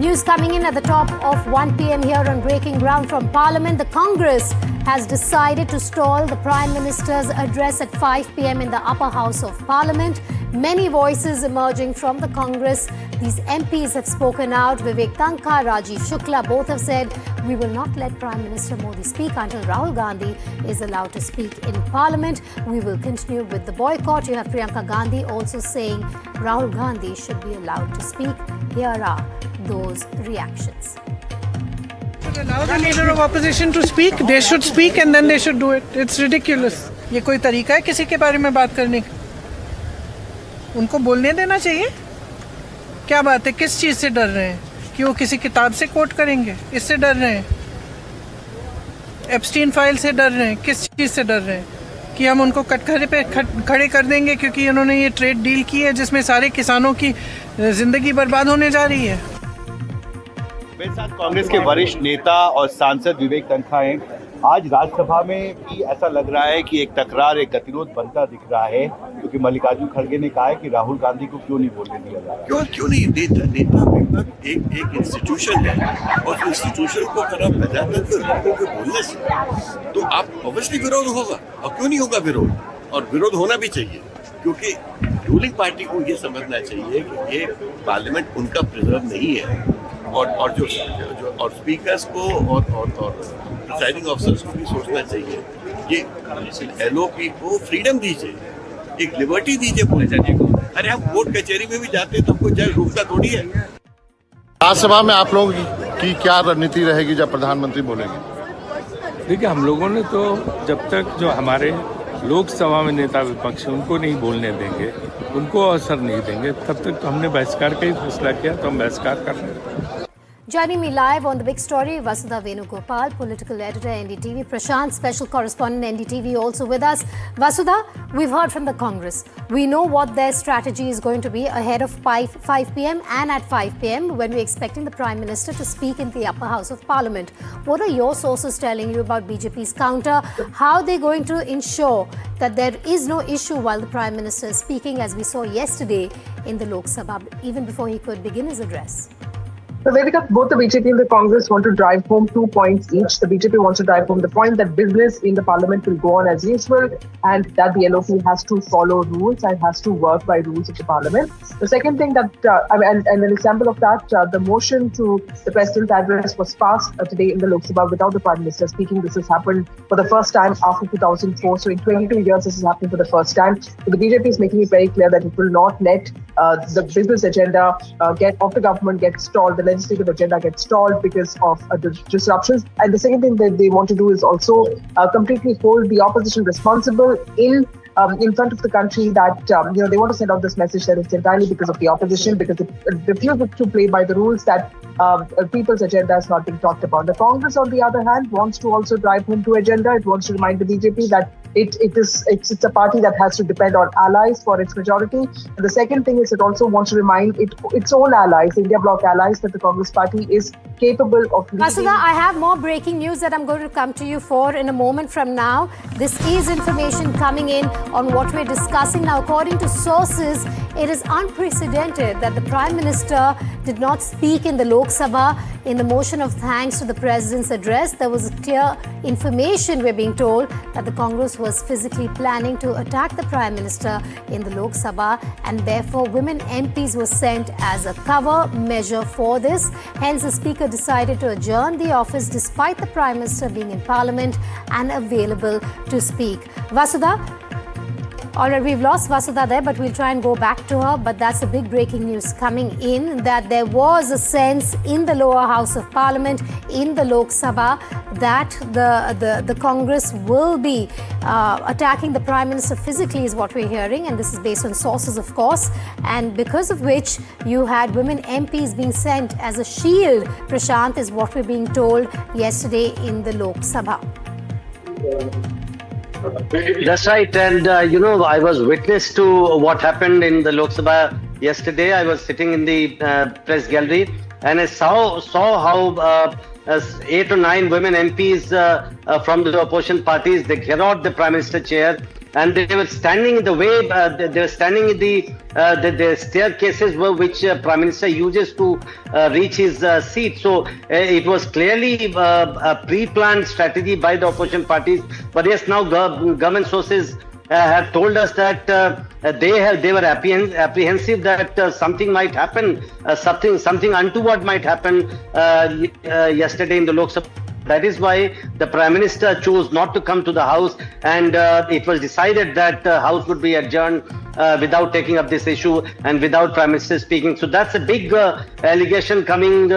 News coming in at the top of 1 p.m. here on Breaking Ground from Parliament. The Congress has decided to stall the Prime Minister's address at 5 p.m. in the upper house of Parliament. Many voices emerging from the Congress. These MPs have spoken out. Vivek Tankha, Rajiv Shukla, both have said, we will not let Prime Minister Modi speak until Rahul Gandhi is allowed to speak in Parliament. We will continue with the boycott. You have Priyanka Gandhi also saying Rahul Gandhi should be allowed to speak. Here are those reactions. Allow the leader of opposition to speak. They should speak and then they should do it. It's ridiculous. ये कोई तरीका है किसी के बारे में बात करने का? उनको बोलने देना चाहिए. क्या बात है? किस चीज से डर रहे हैं? कि वो किसी किताब से कोट करेंगे? इससे डर रहे हैं? एप्स्टीन फाइल से डर रहे हैं? किस चीज से डर रहे हैं? कि हम उनको कटघरे पे खड़े कर देंगे क्योंकि उन्होंने ये ट्रेड डील की है जिसमें सारे किसानों की जिंदगी बर्बाद होने जा रही है. मेरे साथ कांग्रेस के वरिष्ठ नेता और सांसद विवेक तन्खा हैं. आज राज्यसभा में भी ऐसा लग रहा है कि एक तकरार, एक गतिरोध बनता दिख रहा है क्योंकि मल्लिकार्जुन खड़गे ने कहा है कि राहुल गांधी को क्यों नहीं बोलने दिया जा रहा. क्यों नहीं नेता एक इंस्टीट्यूशन है और इंस्टीट्यूशन को खराब कर जाता है लोगों के बोलने से. तो आप ऑब्वियसली विरोध होगा और क्यों नहीं होगा विरोध, और विरोध होना भी चाहिए क्योंकि रूलिंग पार्टी को ये समझना चाहिए कि ये पार्लियामेंट उनका प्रिजर्व नहीं है और जो स्पीकर्स को और प्रिसाइडिंग ऑफिसर्स को भी सोचना चाहिए कि एलओपी को फ्रीडम दीजिए, एक लिबर्टी दीजिए पूरे जाने को. अरे हम कोर्ट कचहरी में भी जाते हैं तो हमको जज रोकता थोड़ी है. राज्यसभा में आप लोगों की क्या रणनीति रहेगी जब प्रधानमंत्री बोलेंगे? देखिए, हम लोगों ने तो जब तक जो हमारे लोकसभा में नेता विपक्ष उनको नहीं बोलने देंगे, उनको अवसर नहीं देंगे, तब तक तो हमने बहिष्कार का ही फैसला किया, तो हम बहिष्कार कर रहे हैं. Joining me live on the big story, Vasudha Venugopal, political editor, NDTV. Prashant, special correspondent, NDTV, also with us. Vasudha, we've heard from the Congress. We know what their strategy is going to be ahead of 5 p.m. and at 5 p.m. when we're expecting the Prime Minister to speak in the upper house of Parliament. What are your sources telling you about BJP's counter? How are they going to ensure that there is no issue while the Prime Minister is speaking, as we saw yesterday in the Lok Sabha, even before he could begin his address? So Devika, both the BJP and the Congress want to drive home 2 points each. The BJP wants to drive home the point that business in the Parliament will go on as usual and that the LOP has to follow rules and has to work by rules of the Parliament. The second thing that, and an example of that, the motion to the President's address was passed today in the Lok Sabha without the Prime Minister speaking. This has happened for the first time after 2004. So in 22 years, this is happening for the first time. So the BJP is making it very clear that it will not let the business agenda of the government get stalled. The legislative agenda gets stalled because of the disruptions. And the second thing that they want to do is also completely hold the opposition responsible in front of the country that, they want to send out this message that it's entirely because of the opposition, because it refuses to play by the rules, that people's agenda is not being talked about. The Congress, on the other hand, wants to also drive home to agenda. It wants to remind the BJP that it's a party that has to depend on allies for its majority. And the second thing is it also wants to remind its own allies, India Bloc allies, that the Congress party is capable of leading. Vasudha, I have more breaking news that I'm going to come to you for in a moment from now. This is information coming in on what we're discussing now. According to sources, it is unprecedented that the Prime Minister did not speak in the Lok Sabha in the motion of thanks to the President's address. There was clear information, we're being told, that the Congress was physically planning to attack the Prime Minister in the Lok Sabha, and therefore women MPs were sent as a cover measure for this. Hence, the Speaker decided to adjourn the office despite the Prime Minister being in Parliament and available to speak. Vasudha, all right, we've lost Vasudha there, but we'll try and go back to her. But that's a big breaking news coming in, that there was a sense in the lower house of Parliament, in the Lok Sabha, that the Congress will be attacking the Prime Minister physically, is what we're hearing. And this is based on sources, of course. And because of which you had women MPs being sent as a shield, Prashant, is what we're being told yesterday in the Lok Sabha. That's right. And, I was witness to what happened in the Lok Sabha yesterday. I was sitting in the press gallery and I saw how 8 or 9 women MPs from the opposition parties, they get out the Prime Minister chair and they were standing in the way. They were standing in the staircases which Prime Minister uses to reach his seat. So it was clearly a pre-planned strategy by the opposition parties. But yes, now government sources have told us that they were apprehensive that something might happen, something untoward might happen yesterday in the Lok Sabha. That is why the Prime Minister chose not to come to the House, and it was decided that the House would be adjourned without taking up this issue and without Prime Minister speaking. So that's a big allegation coming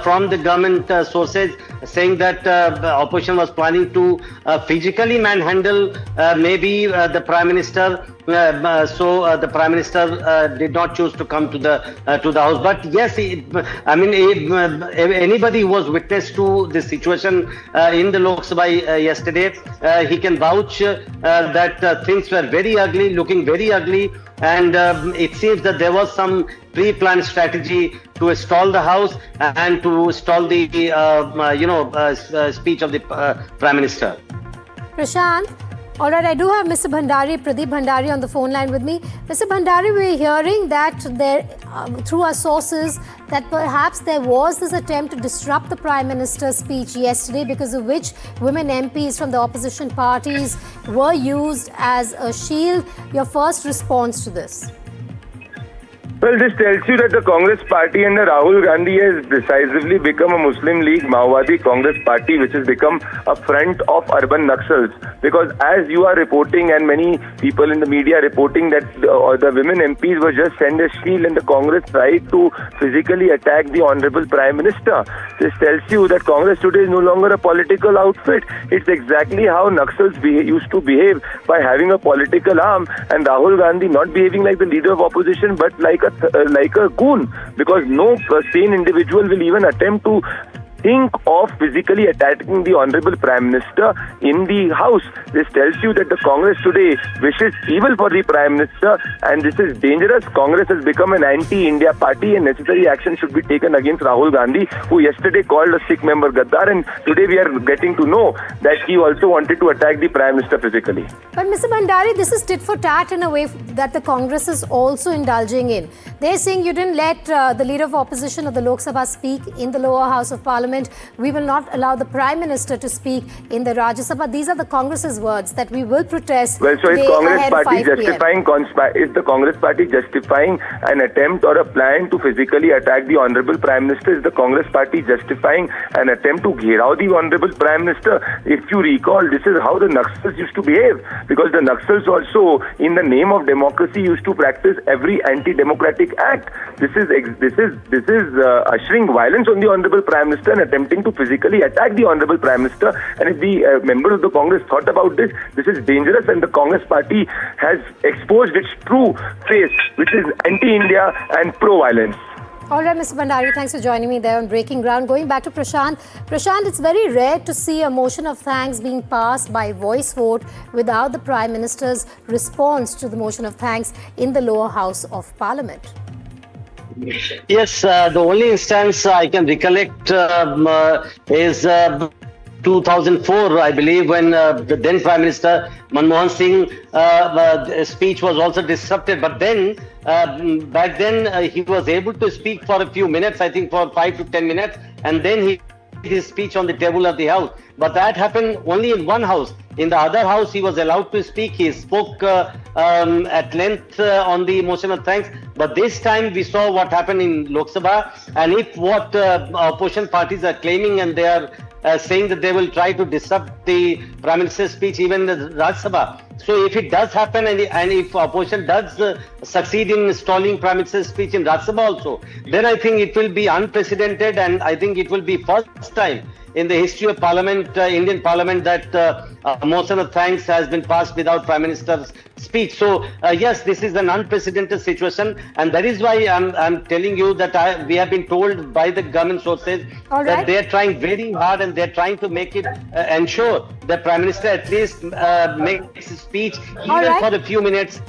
from the government sources, saying that the opposition was planning to physically manhandle maybe the Prime Minister. So the Prime Minister did not choose to come to the House. But yes, anybody who was witness to this situation in the Lok Sabha yesterday, he can vouch that things were very ugly, looking very ugly, and it seems that there was some pre-planned strategy to stall the House and to stall the speech of the Prime Minister. Prashant, all right, I do have Mr. Pradeep Bhandari on the phone line with me. Mr. Bhandari, we're hearing that there, through our sources, that perhaps there was this attempt to disrupt the Prime Minister's speech yesterday, because of which women MPs from the opposition parties were used as a shield. Your first response to this? Well, this tells you that the Congress party under Rahul Gandhi has decisively become a Muslim League Maowadi Congress party, which has become a front of urban Naxals. Because as you are reporting, and many people in the media are reporting, that the women MPs were just sent as shield, and the Congress tried to physically attack the Honorable Prime Minister. This tells you that Congress today is no longer a political outfit. It's exactly how Naxals used to behave, by having a political arm, and Rahul Gandhi not behaving like the leader of opposition, but like a goon, because no sane individual will even attempt to think of physically attacking the Honorable Prime Minister in the House. This tells you that the Congress today wishes evil for the Prime Minister, and this is dangerous. Congress has become an anti-India party, and necessary action should be taken against Rahul Gandhi, who yesterday called a Sikh member Gaddar, and today we are getting to know that he also wanted to attack the Prime Minister physically. But Mr. Bhandari, this is tit for tat in a way that the Congress is also indulging in. They're saying you didn't let the leader of opposition of the Lok Sabha speak in the lower house of Parliament. We will not allow the Prime Minister to speak in the Rajya Sabha. These are the Congress's words, that we will protest. Well, so is the Congress party justifying an attempt or a plan to physically attack the Honorable Prime Minister? Is the Congress party justifying an attempt to gherao the Honorable Prime Minister? If you recall, this is how the Naxals used to behave, because the Naxals also, in the name of democracy, used to practice every anti-democratic act. This is ushering violence on the Honorable Prime Minister and attempting to physically attack the Honorable Prime Minister. And if the members of the Congress thought about this, this is dangerous, and the Congress party has exposed its true face, which is anti-India and pro-violence. All right, Mr. Bhandari, thanks for joining me there on Breaking Ground. Going back to Prashant. Prashant, it's very rare to see a motion of thanks being passed by voice vote without the Prime Minister's response to the motion of thanks in the lower house of Parliament. Yes, the only instance I can recollect is 2004, I believe, when the then Prime Minister Manmohan Singh's speech was also disrupted. But then, back then, he was able to speak for a few minutes, I think for 5 to 10 minutes, and then he did his speech on the table of the House. But that happened only in one house. In the other house, he was allowed to speak. He spoke at length on the motion of thanks. But this time, we saw what happened in Lok Sabha. And if what opposition parties are claiming, and they are saying that they will try to disrupt the Prime Minister's speech even in the Rajya Sabha. So if it does happen, and if opposition does succeed in stalling Prime Minister's speech in Rajya Sabha also, then I think it will be unprecedented, and I think it will be first time in the history of Parliament, Indian Parliament, that a motion of thanks has been passed without Prime Minister's speech. So yes, this is an unprecedented situation, and that is why I'm telling you that we have been told by the government sources that they are trying very hard, and they are trying to make it ensure that Prime Minister at least makes his speech even for a few minutes.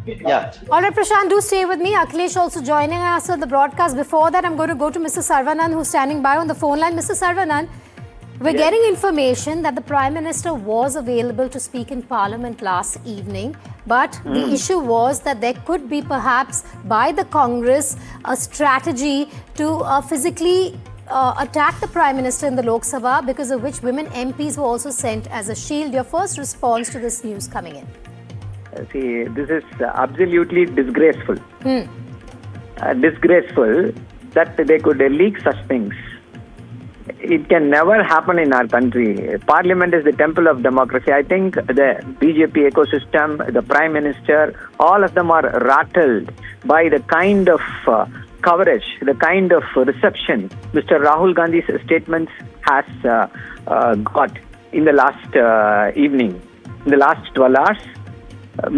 Yeah. All right, Prashant, do stay with me. Akhilesh also joining us on the broadcast. Before that, I'm going to go to Mr. Sarvanan, who's standing by on the phone line. Mr. Sarvanan, We're getting information that the Prime Minister was available to speak in Parliament last evening, but the issue was that there could be perhaps by the Congress a strategy to physically attack the Prime Minister in the Lok Sabha, because of which women MPs were also sent as a shield. Your first response to this news coming in? See, this is absolutely disgraceful. Disgraceful that they could leak such things. It can never happen in our country. Parliament is the temple of democracy. I think the BJP ecosystem, the Prime Minister, all of them are rattled by the kind of coverage, the kind of reception Mr. Rahul Gandhi's statements has got in the last evening. In the last 12 hours,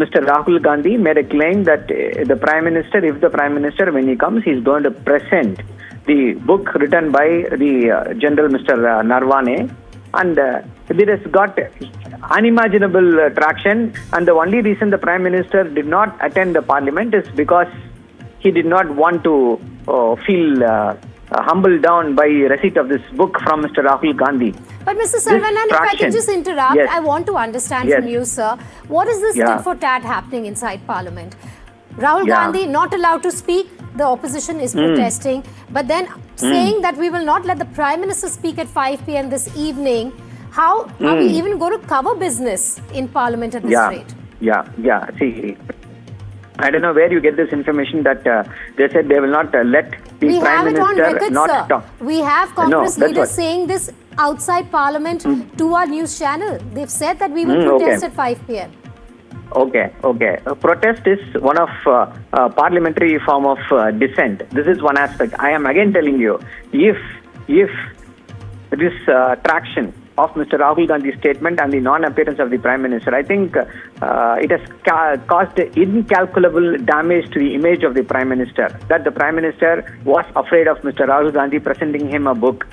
Mr. Rahul Gandhi made a claim that the Prime Minister, if the Prime Minister, when he comes, he's going to present the book written by the General Mr. Narwane, and it has got unimaginable traction. And the only reason the Prime Minister did not attend the Parliament is because he did not want to feel humbled down by receipt of this book from Mr. Rahul Gandhi. But Mr. Saravanan, if I can just interrupt, I want to understand from you, sir, what is this tit for tat happening inside Parliament? Rahul Gandhi not allowed to speak, the opposition is protesting, but then saying that we will not let the Prime Minister speak at 5 p.m. this evening. How are we even going to cover business in Parliament at this rate? See, I don't know where you get this information that they said they will not let the Prime Minister not talk. We have Congress leaders saying this outside Parliament to our news channel. They've said that we will protest at 5 p.m. Okay. Protest is one of parliamentary form of dissent. This is one aspect. I am again telling you, if this traction of Mr. Rahul Gandhi's statement and the non-appearance of the Prime Minister, I think it has caused incalculable damage to the image of the Prime Minister. That the Prime Minister was afraid of Mr. Rahul Gandhi presenting him a book.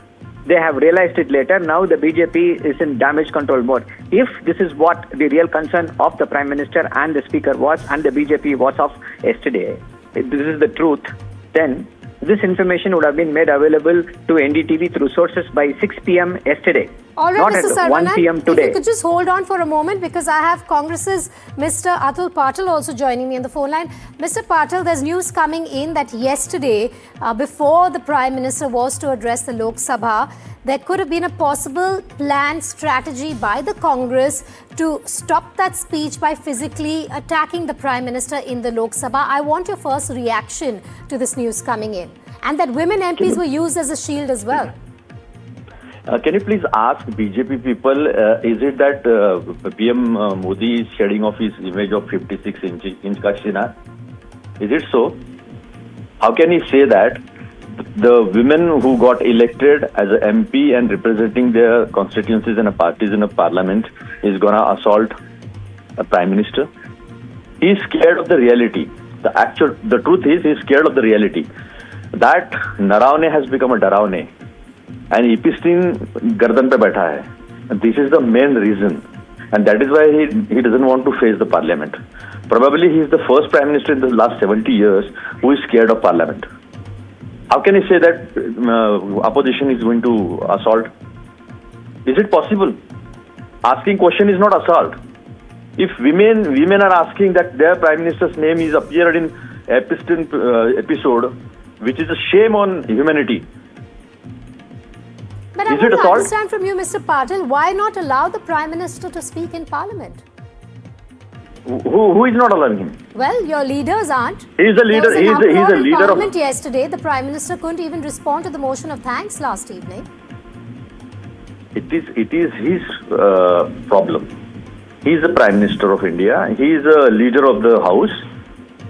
They have realized it later. Now the BJP is in damage control mode. If this is what the real concern of the Prime Minister and the Speaker was, and the BJP was of yesterday, if this is the truth, then this information would have been made available to NDTV through sources by 6 p.m. yesterday. All right, not Mr. at 1 p.m. today. If you could just hold on for a moment, because I have Congress's Mr. Atul Patil also joining me on the phone line. Mr. Patil, there's news coming in that yesterday, before the Prime Minister was to address the Lok Sabha, there could have been a possible planned strategy by the Congress to stop that speech by physically attacking the Prime Minister in the Lok Sabha. I want your first reaction to this news coming in, and that women MPs were used as a shield as well. Can you please ask BJP people, is it that PM Modi is shedding off his image of 56-inch Kashina? Is it so? How can he say that the women who got elected as an MP and representing their constituencies and parties in a parliament is going to assault a Prime Minister? He is scared of the reality. The truth is, he is scared of the reality. That Naraune has become a Daraune. And Epstein Gardan pe baitha hai. And this is the main reason. And that is why he doesn't want to face the Parliament. Probably he is the first Prime Minister in the last 70 years who is scared of Parliament. How can he say that opposition is going to assault? Is it possible? Asking question is not assault. If women are asking that their Prime Minister's name is appeared in Epstein episode, which is a shame on humanity. But I want to understand from you, Mr. Patil, why not allow the Prime Minister to speak in Parliament? Who is not allowing him? Well, your leaders aren't. He is a leader. He is a leader of Parliament yesterday. The Prime Minister couldn't even respond to the motion of thanks last evening. It is his problem. He is the Prime Minister of India. He is a leader of the House,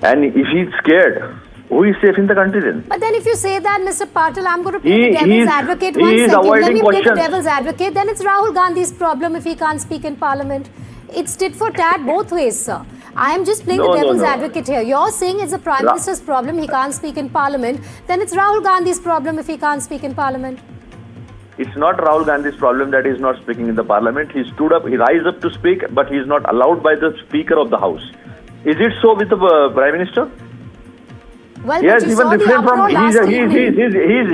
and if he is scared, who is safe in the country then? But then if you say that, Mr. Patil, I'm going to play the devil's advocate. One second, let me play the devil's advocate. Then it's Rahul Gandhi's problem if he can't speak in Parliament. It's tit for tat both ways, sir. I am just playing the devil's advocate here. You're saying it's the Prime Minister's problem, he can't speak in Parliament. Then it's Rahul Gandhi's problem if he can't speak in Parliament. It's not Rahul Gandhi's problem that he is not speaking in the Parliament. He stood up, he rise up to speak, but he is not allowed by the Speaker of the House. Is it so with the Prime Minister? Well, Yes, but you even saw the refrained from uproar last evening.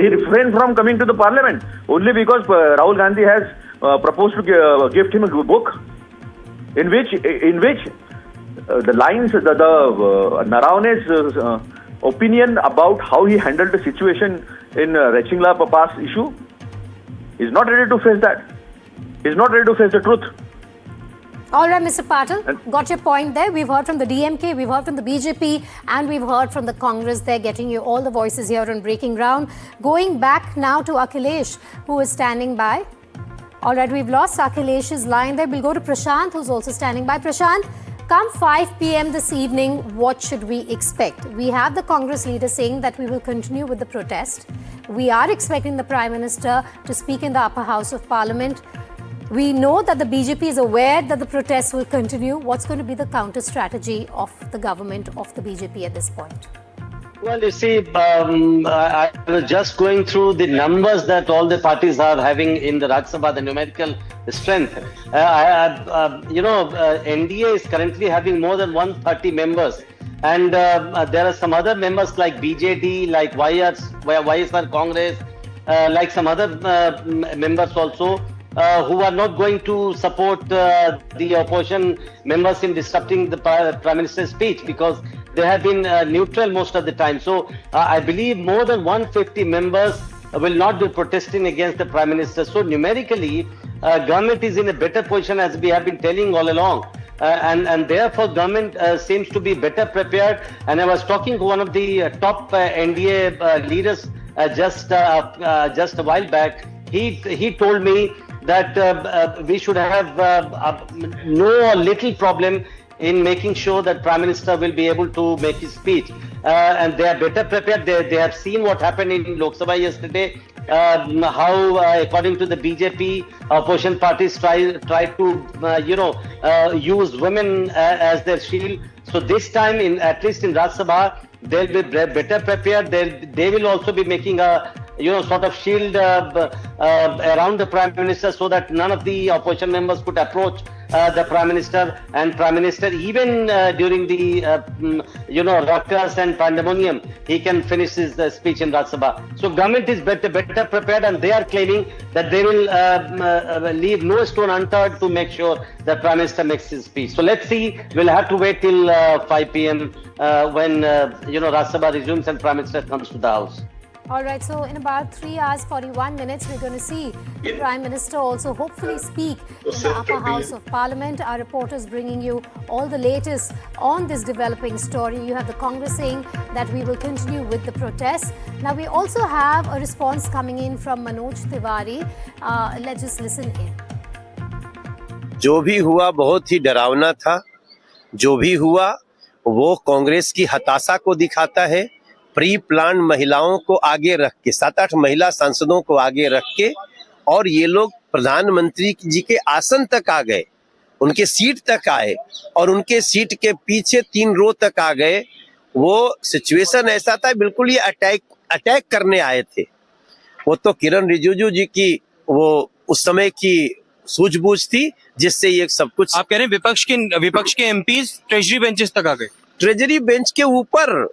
he refrained from coming to the parliament only because Rahul Gandhi has proposed to gift him a book in which the lines, the Narawane's opinion about how he handled the situation in Rechingla Papa's issue, is not ready to face that. He's not ready to face the truth. All right, Mr. Patil, got your point there. We've heard from the DMK, we've heard from the BJP, and we've heard from the Congress. They're getting you all the voices here on Breaking Ground. Going back now to Akhilesh, who is standing by. All right, we've lost Akhilesh's line there. We'll go to Prashant, who's also standing by. Prashant, come 5 p.m. this evening, what should we expect? We have the Congress leader saying that we will continue with the protest. We are expecting the Prime Minister to speak in the upper house of Parliament. We know that the BJP is aware that the protests will continue. What's going to be the counter strategy of the government, of the BJP at this point? Well, you see, I was just going through the numbers that all the parties are having in the Rajya Sabha, the numerical strength. NDA is currently having more than 130 members. And there are some other members like BJD, like YSR Congress, like some other members also, who are not going to support the opposition members in disrupting the Prime Minister's speech, because they have been neutral most of the time. So I believe more than 150 members will not be protesting against the Prime Minister. So numerically, government is in a better position, as we have been telling all along. And therefore, government seems to be better prepared. And I was talking to one of the top NDA leaders just a while back. He told me that we should have no or little problem in making sure that Prime Minister will be able to make his speech. And they are better prepared. They have seen what happened in Lok Sabha yesterday, how, according to the BJP, opposition parties try to, use women as their shield. So this time, at least in Rajya Sabha, they'll be better prepared. They will also be making a sort of shield around the Prime Minister, so that none of the opposition members could approach the Prime Minister. And Prime Minister, even during the ruckus and pandemonium, he can finish his speech in Rajya Sabha. So government is better prepared, and they are claiming that they will leave no stone unturned to make sure that Prime Minister makes his speech. So let's see. We'll have to wait till 5 p.m. When Rajya Sabha resumes and Prime Minister comes to the House. All right, so in about 3 hours, 41 minutes, we're going to see the Prime Minister also hopefully speak in the upper house of Parliament. Our reporters bringing you all the latest on this developing story. You have the Congress saying that we will continue with the protests. Now, we also have a response coming in from Manoj Tiwari. Let's just listen in. जो भी हुआ बहुत ही डरावना था. जो भी हुआ वो कांग्रेस की हताशा को दिखाता है. प्री प्लान महिलाओं को आगे रख के, 7-8 महिला सांसदों को आगे रख के, और ये लोग प्रधानमंत्री जी के आसन तक आ गए, उनके सीट तक आए, और उनके सीट के पीछे 3 रो तक आ गए. वो सिचुएशन ऐसा था, बिल्कुल ये अटैक करने आए थे. वो तो किरण रिजिजू जी की वो उस समय की सूझबूझ थी, जिससे ये सब कुछ. आप कह रहे हैं विपक्ष के एमपीज ट्रेजरी बेंचेस तक आ गए. ट्रेजरी बेंच के ऊपर,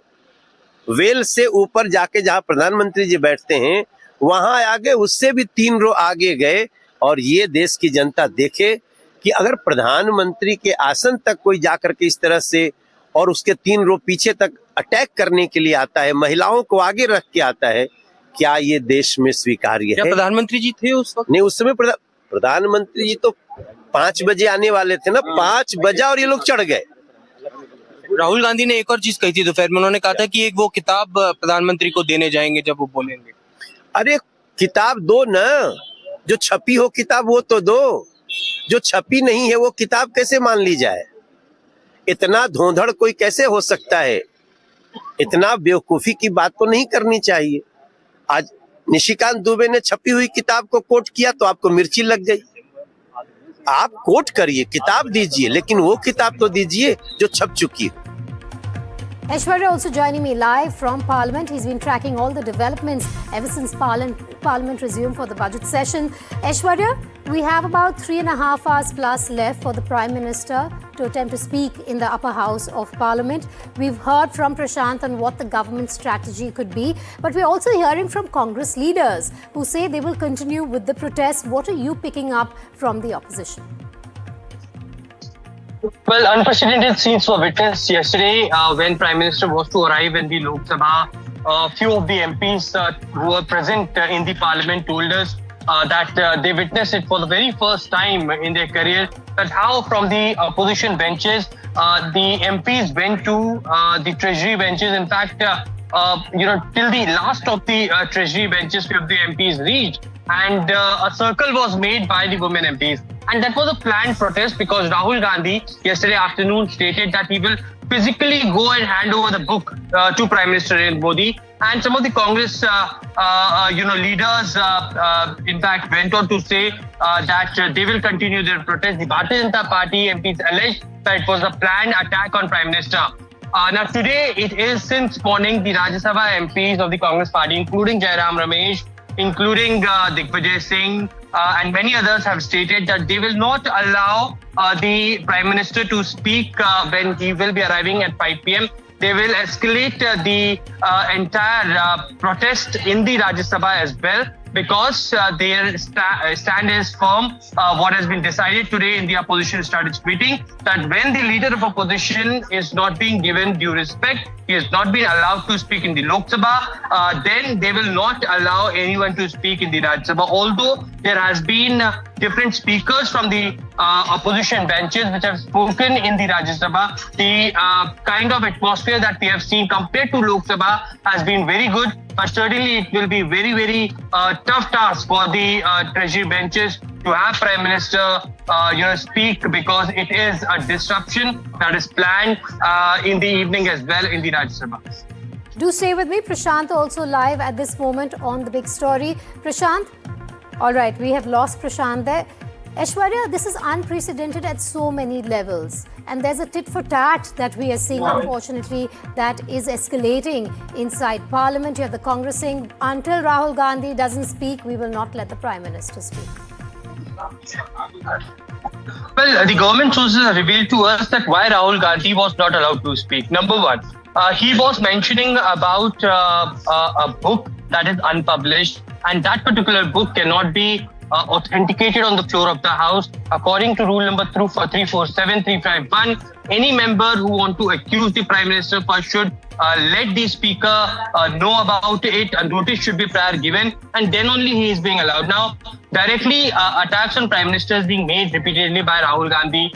वेल से ऊपर जाके जहां प्रधानमंत्री जी बैठते हैं वहां आगे, उससे भी 3 रो आगे गए. और ये देश की जनता देखे कि अगर प्रधानमंत्री के आसन तक कोई जाकर के इस तरह से और उसके 3 रो पीछे तक अटैक करने के लिए आता है, महिलाओं को आगे रख के आता है, क्या ये देश में स्वीकार्य है? प्रधानमंत्री जी थे उस वक्त? नहीं, उस समय प्रधानमंत्री जी तो 5 बजे आने वाले थे ना. 5 बजा और ये लोग चढ़ गए. राहुल गांधी ने एक और चीज कही थी दोपहर में. उन्होंने कहा था कि एक वो किताब प्रधानमंत्री को देने जाएंगे जब वो बोलेंगे. अरे किताब दो ना, जो छपी हो किताब वो तो दो. जो छपी नहीं है वो किताब कैसे मान ली जाए? इतना धोंधड़ कोई कैसे हो सकता है? इतना बेवकूफी की बात तो नहीं करनी चाहिए. आज निशिकांत दुबे ने छपी हुई किताब को कोट किया तो आपको मिर्ची लग गई. आप कोट करिए, किताब दीजिए, लेकिन वो किताब तो दीजिए जो छप चुकी है. Aishwarya also joining me live from Parliament. He's been tracking all the developments ever since Parliament resumed for the budget session. Aishwarya, we have about 3.5 hours plus left for the Prime Minister to attempt to speak in the upper house of Parliament. We've heard from Prashant on what the government strategy could be, but we're also hearing from Congress leaders who say they will continue with the protests. What are you picking up from the opposition? Well, unprecedented scenes were witnessed yesterday when Prime Minister was to arrive in the Lok Sabha. A few of the MPs who were present in the Parliament told us that they witnessed it for the very first time in their career, that how from the opposition benches, the MPs went to the Treasury benches. In fact, till the last of the Treasury benches, few of the MPs reached, and a circle was made by the women MPs. And that was a planned protest because Rahul Gandhi yesterday afternoon stated that he will physically go and hand over the book to Prime Minister Modi. And some of the Congress, leaders, in fact, went on to say that they will continue their protest. The Bharatiya Janata Party MPs alleged that it was a planned attack on Prime Minister. Now today, it is since morning, the Rajya Sabha MPs of the Congress Party, including Jairam Ramesh, including Digvijay Singh, and many others have stated that they will not allow the Prime Minister to speak when he will be arriving at 5 p.m. They will escalate the entire protest in the Rajya Sabha as well, because their stand is firm. What has been decided today in the opposition strategy meeting, that when the leader of opposition is not being given due respect, he has not been allowed to speak in the Lok Sabha, then they will not allow anyone to speak in the Rajya Sabha. Although there has been different speakers from the opposition benches which have spoken in the Rajya Sabha, the kind of atmosphere that we have seen compared to Lok Sabha has been very good. But certainly it will be very, very tough task for the Treasury benches to have Prime Minister speak, because it is a disruption that is planned in the evening as well in the Rajya Sabha. Do stay with me. Prashant also live at this moment on the big story. Prashant, all right, we have lost Prashant there. Aishwarya, this is unprecedented at so many levels. And there's a tit for tat that we are seeing, unfortunately, that is escalating inside Parliament. You have the Congress saying, until Rahul Gandhi doesn't speak, we will not let the Prime Minister speak. Well, the government sources have revealed to us that why Rahul Gandhi was not allowed to speak. Number one, he was mentioning about a book that is unpublished, and that particular book cannot be authenticated on the floor of the House. According to rule number 347351, any member who want to accuse the Prime Minister first should let the Speaker know about it. A notice should be prior given, and then only he is being allowed. Now, directly attacks on Prime Minister is being made repeatedly by Rahul Gandhi.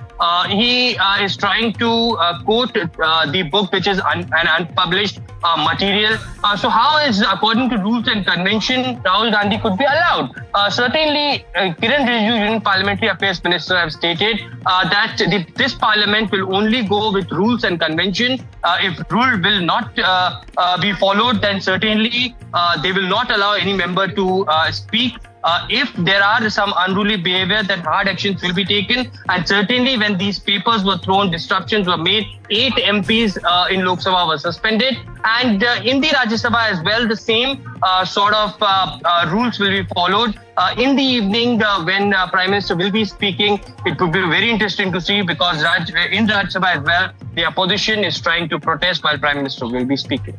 He is trying to quote the book, which is an unpublished material. So how is, according to rules and convention, Rahul Gandhi could be allowed? Certainly, Kiran Rijiju, Union Parliamentary Affairs Minister, have stated that this Parliament will only go with rules and convention. If rule will not be followed, then certainly they will not allow any member to speak. If there are some unruly behavior, then hard actions will be taken. And certainly when these papers were thrown, disruptions were made, 8 MPs in Lok Sabha were suspended. And in the Rajya Sabha as well, the same sort of rules will be followed. In the evening, when Prime Minister will be speaking, it would be very interesting to see, because in Rajya Sabha as well, the opposition is trying to protest while Prime Minister will be speaking.